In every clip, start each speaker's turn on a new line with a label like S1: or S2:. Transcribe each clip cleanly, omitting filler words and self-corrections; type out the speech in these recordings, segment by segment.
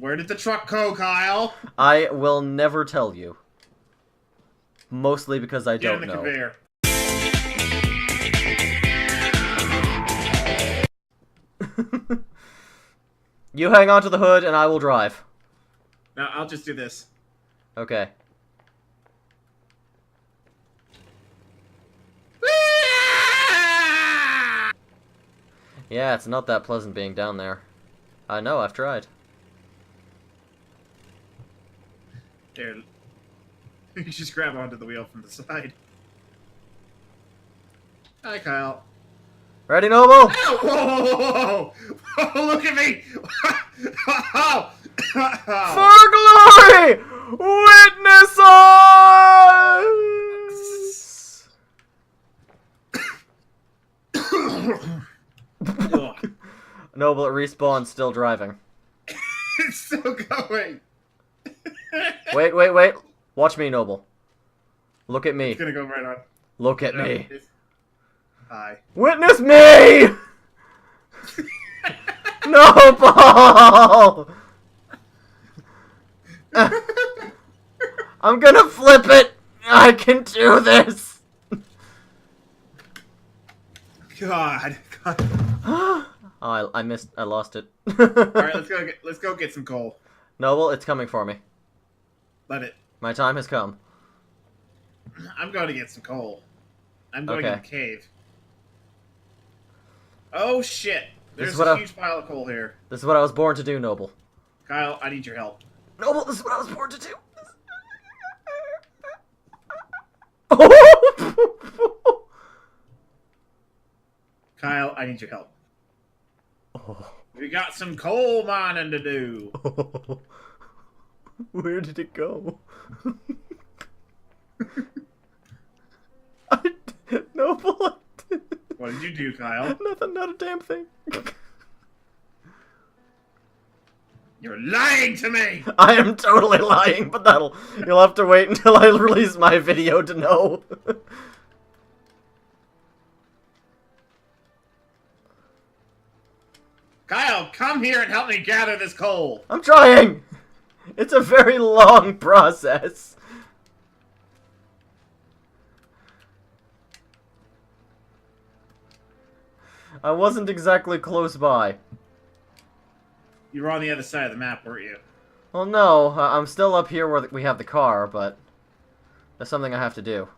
S1: Where did the truck go, Kyle?
S2: I will never tell you. Mostly because I
S1: Get
S2: don't
S1: on the
S2: know.
S1: conveyor.
S2: You hang on to the hood and I will drive.
S1: No, I'll just do this.
S2: Okay. Yeah, it's not that pleasant being down there. I know, I've tried.
S1: There. You just grab onto the wheel from the side. Hi, Kyle.
S2: Ready, Noble?
S1: Ow! Whoa, whoa, whoa, whoa, whoa! Look at me! Oh!
S2: For glory! Witness us! Noble at respawn, still driving.
S1: It's still going.
S2: Wait, wait, wait. Watch me, Noble. Look at me.
S1: It's gonna go right on.
S2: Look at me.
S1: Hi.
S2: Witness me! Noble! I'm gonna flip it! I can do this!
S1: God.
S2: Oh, I missed. I lost it.
S1: Alright, let's go get some coal.
S2: Noble, it's coming for me.
S1: Let it.
S2: My time has come.
S1: I'm going to get some coal. I'm going
S2: Okay.
S1: in the cave. Oh shit!
S2: This is
S1: There's
S2: what
S1: a huge pile of coal here.
S2: This is what I was born to do, Noble.
S1: Kyle, I need your help.
S2: Noble, this is what I was born to do.
S1: Kyle, I need your help.
S2: Oh.
S1: We got some coal mining to do.
S2: Where did it go? Noble.
S1: What did you do, Kyle?
S2: Nothing, not a damn thing.
S1: You're lying to me!
S2: I am totally lying, but you'll have to wait until I release my video to know.
S1: Kyle, come here and help me gather this coal!
S2: I'm trying! It's a very long process. I wasn't exactly close by.
S1: You were on the other side of the map, weren't you?
S2: Well, no, I'm still up here where we have the car, but there's something I have to do.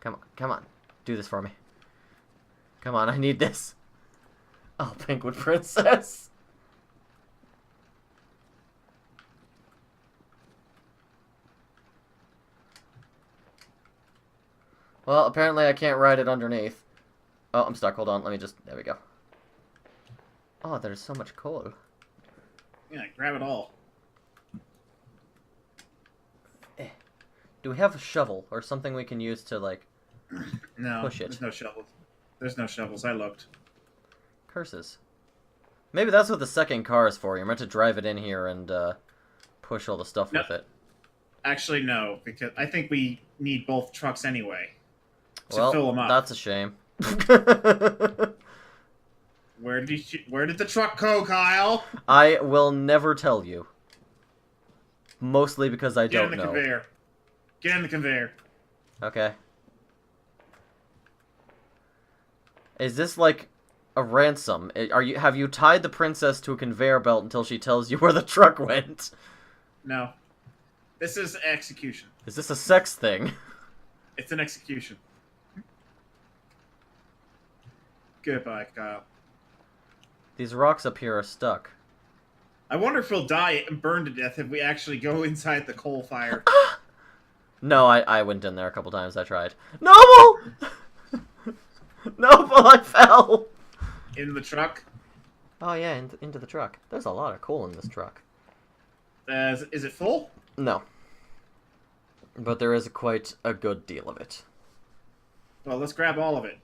S2: Come on, do this for me. Come on, I need this. Oh, Penguin Princess. Well, apparently I can't ride it underneath. Oh, I'm stuck. Hold on. Let me just... There we go. Oh, there's so much coal.
S1: Yeah, grab it all.
S2: Do we have a shovel or something we can use to, like,
S1: No,
S2: push it?
S1: there's no shovels. There's no shovels. I looked.
S2: Curses. Maybe that's what the second car is for. You're meant to drive it in here and push all the stuff with it.
S1: Actually, no, because I think we need both trucks anyway to
S2: Well,
S1: fill them up.
S2: that's a shame.
S1: Where did the truck go, Kyle?
S2: I will never tell you. Mostly because I
S1: Get
S2: don't
S1: in the
S2: know.
S1: conveyor. Get in the conveyor.
S2: Okay. Is this like a ransom? Have you tied the princess to a conveyor belt until she tells you where the truck went?
S1: No. This is execution.
S2: Is this a sex thing?
S1: It's an execution. Goodbye, Kyle.
S2: These rocks up here are stuck.
S1: I wonder if we'll die and burn to death if we actually go inside the coal fire.
S2: No, I went in there a couple times. I tried. Noble! Noble, I fell!
S1: In the truck?
S2: Oh yeah, into the truck. There's a lot of coal in this truck.
S1: Is it full?
S2: No. But there is quite a good deal of it.
S1: Well, let's grab all of it.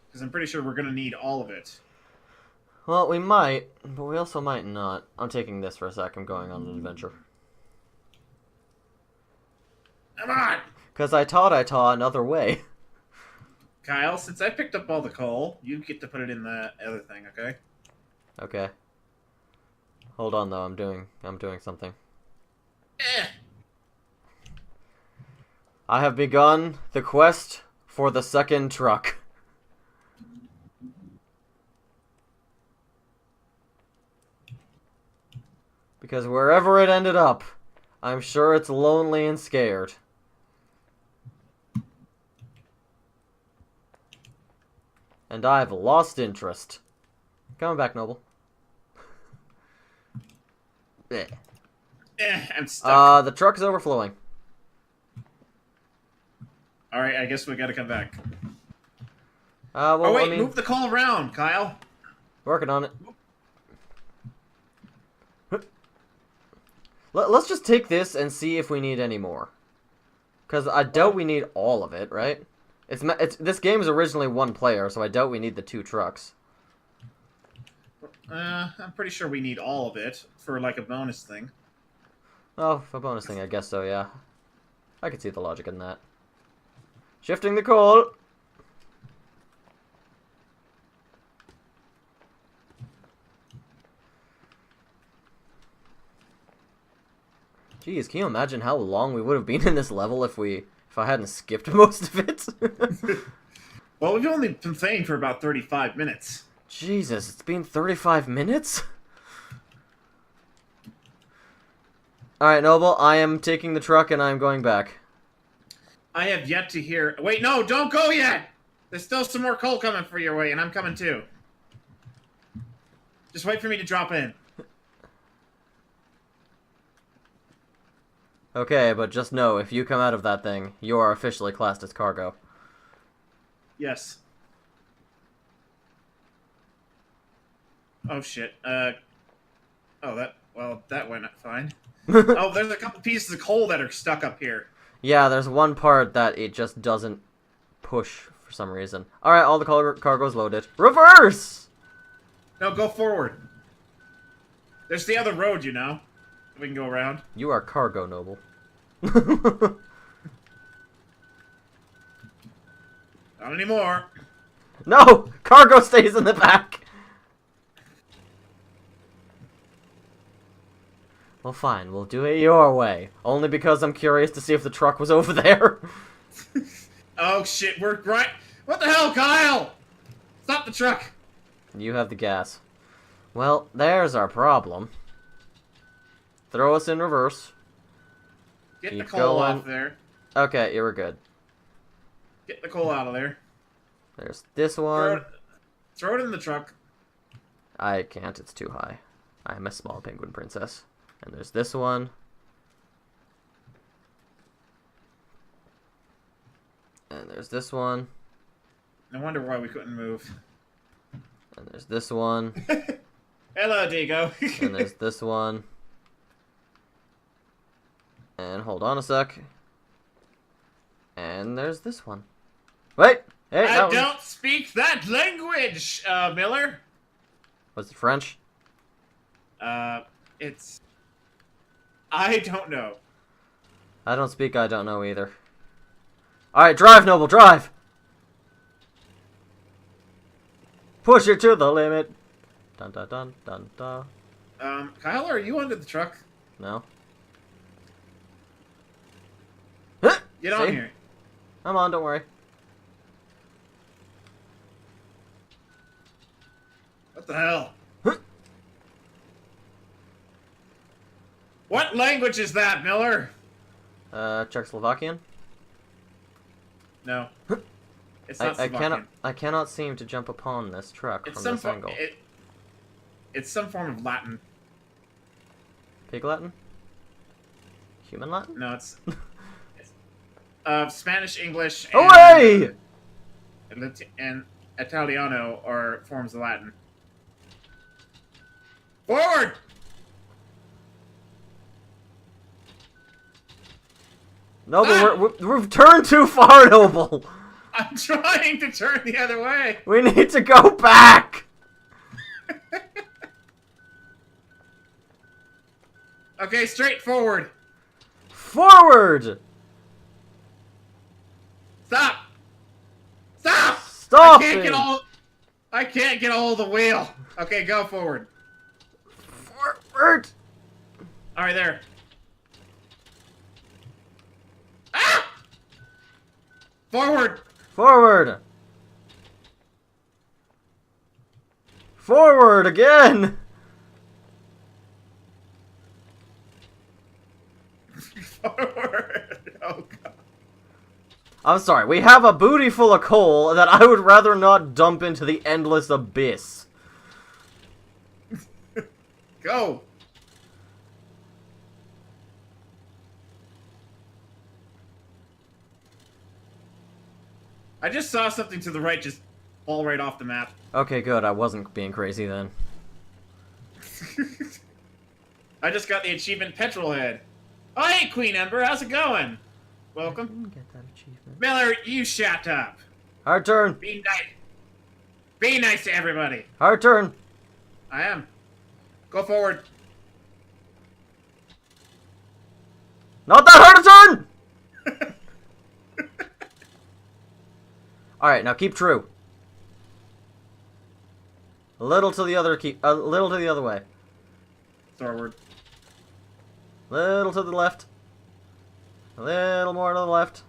S1: Because I'm pretty sure we're going to need all of it.
S2: Well, we might, but we also might not. I'm taking this for a sec. I'm going on an adventure.
S1: Come on!
S2: Because I taught another way.
S1: Kyle, since I picked up all the coal, you get to put it in the other thing, okay?
S2: Okay. Hold on though, I'm doing something.
S1: Eh.
S2: I have begun the quest for the second truck. Because wherever it ended up, I'm sure it's lonely and scared. And I've lost interest. Coming back, Noble.
S1: I'm stuck.
S2: The truck is overflowing.
S1: Alright, I guess we gotta come back.
S2: Well,
S1: oh, wait,
S2: I mean,
S1: move the coal around, Kyle.
S2: working on it. Let's just take this and see if we need any more. Because I doubt we need all of it, right? This game is originally one player, so I doubt we need the 2 trucks.
S1: I'm pretty sure we need all of it for, like, a bonus thing.
S2: Oh, a bonus thing, I guess so, yeah. I could see the logic in that. Shifting the coal! Jeez, can you imagine how long we would have been in this level if I hadn't skipped most of it?
S1: Well, we've only been playing for about 35 minutes.
S2: Jesus, it's been 35 minutes? Alright, Noble, I am taking the truck and I am going back.
S1: I have yet to hear... Wait, no, don't go yet! There's still some more coal coming for your way, and I'm coming too. Just wait for me to drop in.
S2: Okay, but just know, if you come out of that thing, you are officially classed as cargo.
S1: Yes. Oh, shit. Oh, that went fine. Oh, there's a couple pieces of coal that are stuck up here.
S2: Yeah, there's one part that it just doesn't push for some reason. Alright, all the cargo's loaded. Reverse!
S1: No, go forward. There's the other road, you know. We can go around.
S2: You are cargo, Noble.
S1: Not anymore.
S2: No! Cargo stays in the back! Well, fine. We'll do it your way. Only because I'm curious to see if the truck was over there.
S1: Oh, shit. We're right... What the hell, Kyle? Stop the truck.
S2: You have the gas. Well, there's our problem. Throw us in reverse.
S1: Get the
S2: Keep
S1: coal
S2: going.
S1: off there.
S2: Okay, you were good.
S1: Get the coal out of there.
S2: There's this one.
S1: Throw it in the truck.
S2: I can't, it's too high. I am a small penguin princess. And there's this one. And there's this one.
S1: No wonder why we couldn't move.
S2: And there's this one.
S1: Hello, Diego.
S2: And there's this one. And hold on a sec. And there's this one. Wait! Hey,
S1: I don't speak that language, Miller.
S2: Was it French?
S1: It's... I don't know.
S2: I don't speak, I don't know either. Alright, drive, Noble, drive! Push it to the limit. Dun dun dun dun dun.
S1: Kyle, are you under the truck?
S2: No.
S1: Get on
S2: See?
S1: here.
S2: I'm on, don't worry.
S1: What the hell? What language is that, Miller?
S2: Czechoslovakian?
S1: No. It's not
S2: I cannot seem to jump upon this truck
S1: it's
S2: from this
S1: some
S2: angle.
S1: It's some form of Latin.
S2: Pig Latin? Human Latin?
S1: No, it's Spanish, English,
S2: Away!
S1: and Italiano are forms of Latin. Forward!
S2: Noble, we've turned too far, Noble!
S1: I'm trying to turn the other way!
S2: We need to go back!
S1: Okay, straight forward!
S2: Forward!
S1: Stop! Stop!
S2: Stop!
S1: I can't get all the wheel. Okay, go forward.
S2: Forward.
S1: All right, there. Ah! Forward.
S2: Forward. Forward again.
S1: Forward. Oh god.
S2: I'm sorry, we have a booty full of coal that I would rather not dump into the endless abyss.
S1: Go. I just saw something to the right just fall right off the map.
S2: Okay, good. I wasn't being crazy then.
S1: I just got the achievement Petrol Head. Oh, hey, Queen Ember, how's it going? Welcome.
S2: I didn't get that achievement.
S1: Miller, you shut up.
S2: Hard turn.
S1: Be nice. Be nice to everybody.
S2: Hard turn.
S1: I am. Go forward.
S2: Not that hard a turn! Alright, now keep true. A little to the other way.
S1: Forward.
S2: Little to the left. A little more to the left.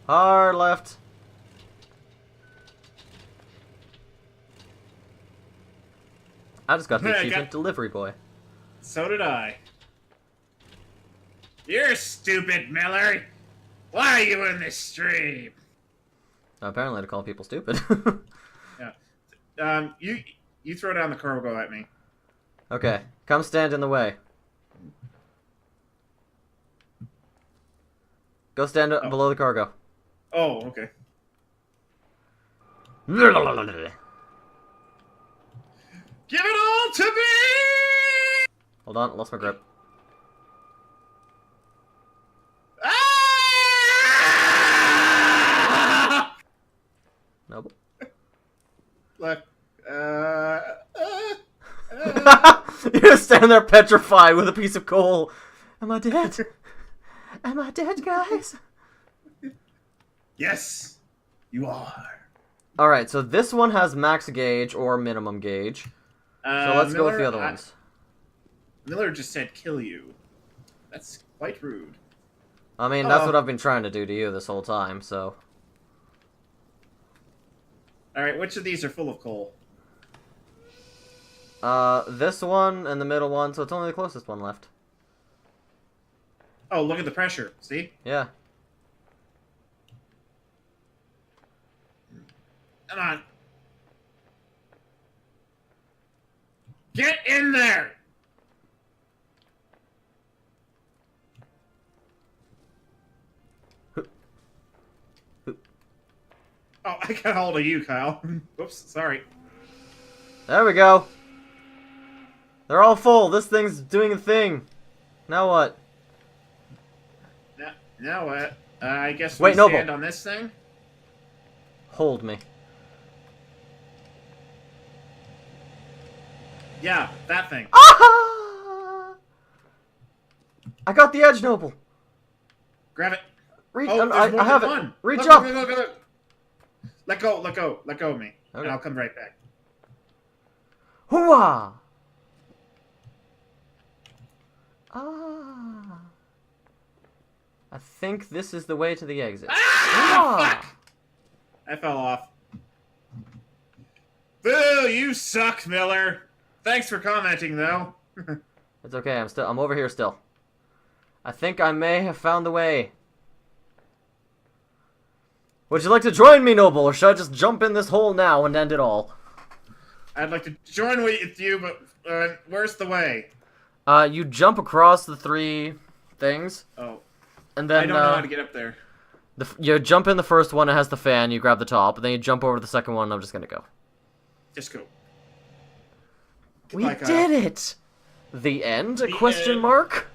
S2: Hard left. I just got the achievement Delivery Boy.
S1: So did I. You're stupid, Miller. Why are you in this stream?
S2: Apparently to call people stupid.
S1: Yeah. You throw down the cargo at me.
S2: Okay, come stand in the way. Go stand below the cargo.
S1: Oh, okay. Give it all to me!
S2: Hold on, lost my grip.
S1: Ah!
S2: Nope.
S1: Look.
S2: You just stand there petrified with a piece of coal. Am I dead? Am I dead, guys?
S1: Yes, you are.
S2: Alright, so this one has max gauge or minimum gauge. So let's go with the other ones.
S1: Miller just said kill you. That's quite rude.
S2: I mean, that's what I've been trying to do to you this whole time, so...
S1: Alright, which of these are full of coal?
S2: This one and the middle one, so it's only the closest one left.
S1: Oh, look at the pressure. See?
S2: Yeah.
S1: Come on. Get in there! Oh, I got hold of you, Kyle. Oops, sorry.
S2: There we go. They're all full. This thing's doing a thing. Now what?
S1: Now what? I guess
S2: Wait,
S1: we
S2: Noble.
S1: stand on this thing?
S2: Hold me.
S1: Yeah, that thing.
S2: Ah! I got the edge, Noble.
S1: Grab it.
S2: Reach.
S1: Oh,
S2: I have it.
S1: one.
S2: Reach
S1: look,
S2: up.
S1: Look. Let go of me.
S2: Okay.
S1: And I'll come right back.
S2: Hooah! Ah. I think this is the way to the exit.
S1: Ah! Fuck! I fell off. Boo! You suck, Miller. Thanks for commenting, though.
S2: It's okay. I'm over here still. I think I may have found the way. Would you like to join me, Noble, or should I just jump in this hole now and end it all?
S1: I'd like to join with you, but where's the way?
S2: You jump across the 3 things.
S1: Oh.
S2: And then,
S1: I don't know how to get up there.
S2: You jump in the first one, it has the fan, you grab the top, and then you jump over to the second one, and I'm just gonna go.
S1: Just go.
S2: We did it! The end? A question mark?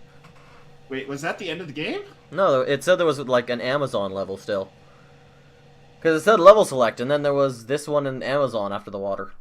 S1: Wait, was that the end of the game?
S2: No, it said there was, like, an Amazon level still. Because it said level select, and then there was this one in Amazon after the water.